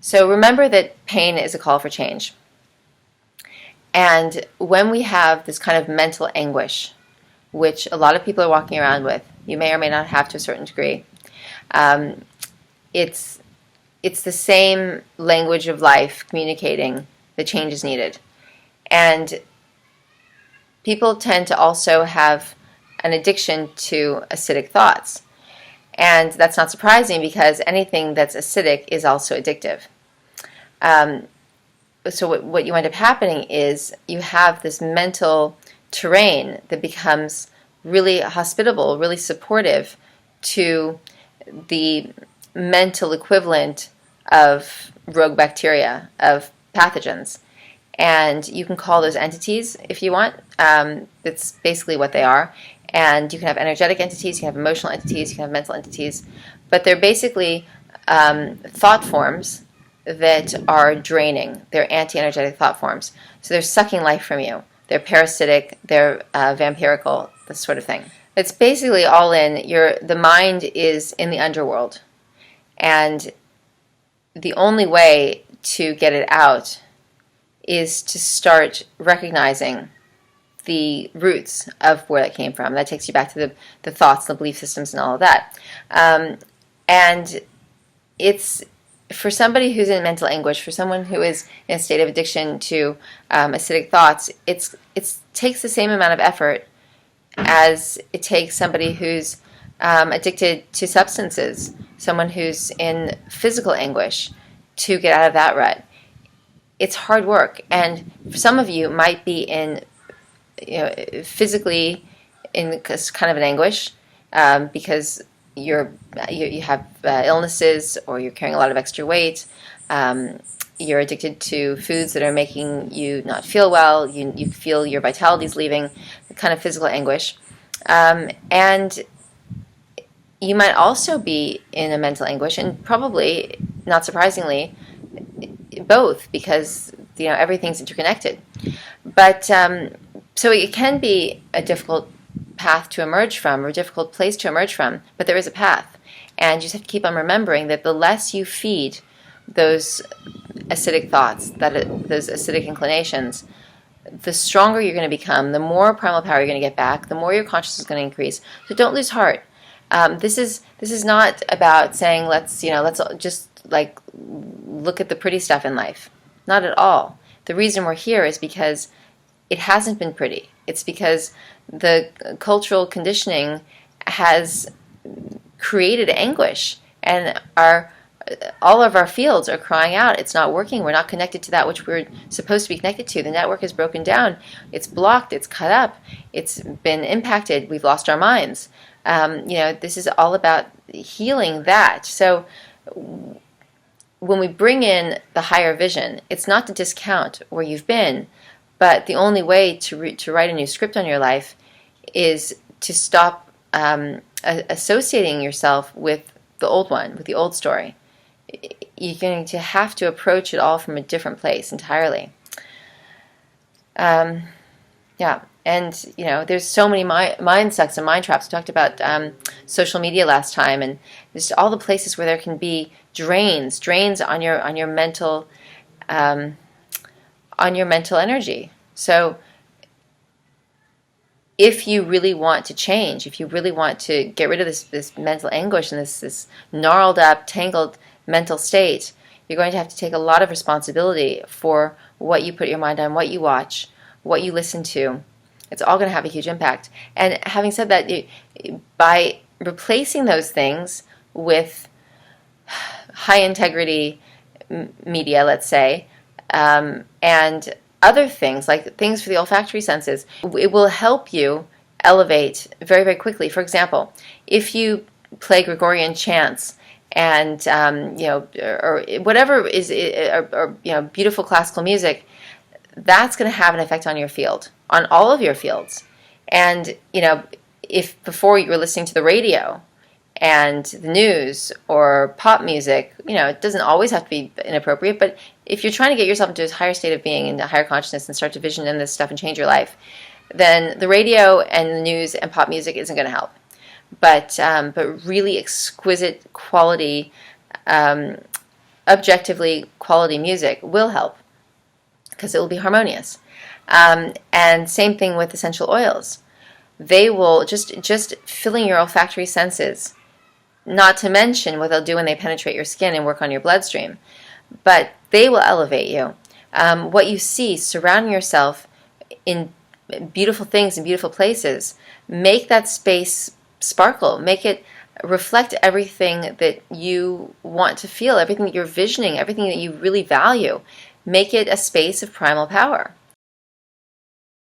So remember that pain is a call for change. And when we have this kind of mental anguish, which a lot of people are walking around with, you may or may not have to a certain degree, um, it's the same language of life communicating the change is needed. And people tend to also have an addiction to acidic thoughts. And that's not surprising because anything that's acidic is also addictive. So what you end up happening is you have this mental terrain that becomes really hospitable, really supportive to the mental equivalent of rogue bacteria, of pathogens. And you can call those entities if you want. That's basically what they are. And you can have energetic entities, you can have emotional entities, you can have mental entities. But they're basically thought forms that are draining. They're anti-energetic thought forms. So they're sucking life from you. They're parasitic, they're vampirical, this sort of thing. It's basically all in. The mind is in the underworld. And the only way to get it out is to start recognizing the roots of where that came from. That takes you back to the thoughts, the belief systems, and all of that. And it's for somebody who's in mental anguish, for someone who is in a state of addiction to acidic thoughts, it takes the same amount of effort as it takes somebody who's addicted to substances, someone who's in physical anguish to get out of that rut. It's hard work, and some of you might be in, physically in kind of an anguish because you have illnesses, or you're carrying a lot of extra weight. You're addicted to foods that are making you not feel well. You feel your vitality is leaving, the kind of physical anguish, and you might also be in a mental anguish, and probably, not surprisingly, both, because everything's interconnected. But so it can be a difficult path to emerge from, or a difficult place to emerge from, but there is a path. And you just have to keep on remembering that the less you feed those acidic thoughts, those acidic inclinations, the stronger you're going to become, the more primal power you're going to get back, the more your consciousness is going to increase. So don't lose heart. This is not about saying let's just like look at the pretty stuff in life. Not at all. The reason we're here is because it hasn't been pretty. It's because the cultural conditioning has created anguish, and all of our fields are crying out, it's not working, we're not connected to that which we're supposed to be connected to. The network is broken down, it's blocked, it's cut up, it's been impacted, we've lost our minds. This is all about healing that. So when we bring in the higher vision, it's not to discount where you've been, but the only way to write a new script on your life is to stop associating yourself with the old one, with the old story. You're going to have to approach it all from a different place entirely. And there's so many mind sucks and mind traps. We talked about social media last time, and there's all the places where there can be drains on your mental energy. So if you really want to change, if you really want to get rid of this mental anguish and this gnarled up, tangled mental state, you're going to have to take a lot of responsibility for what you put your mind on, what you watch, what you listen to. It's all going to have a huge impact. And having said that, by replacing those things with high integrity media, let's say, and other things, like things for the olfactory senses, it will help you elevate very, very quickly. For example, if you play Gregorian chants and or whatever is beautiful classical music, that's going to have an effect on your field, on all of your fields. And if before you were listening to the radio and the news or pop music, it doesn't always have to be inappropriate, but if you're trying to get yourself into a higher state of being, into higher consciousness, and start to vision in this stuff and change your life, then the radio and the news and pop music isn't going to help. But really exquisite quality objectively quality music will help because it will be harmonious. And same thing with essential oils. They will just filling your olfactory senses, not to mention what they'll do when they penetrate your skin and work on your bloodstream, but they will elevate you. What you see, surrounding yourself in beautiful things and beautiful places, make that space sparkle, make it reflect everything that you want to feel, everything that you're visioning, everything that you really value. Make it a space of primal power.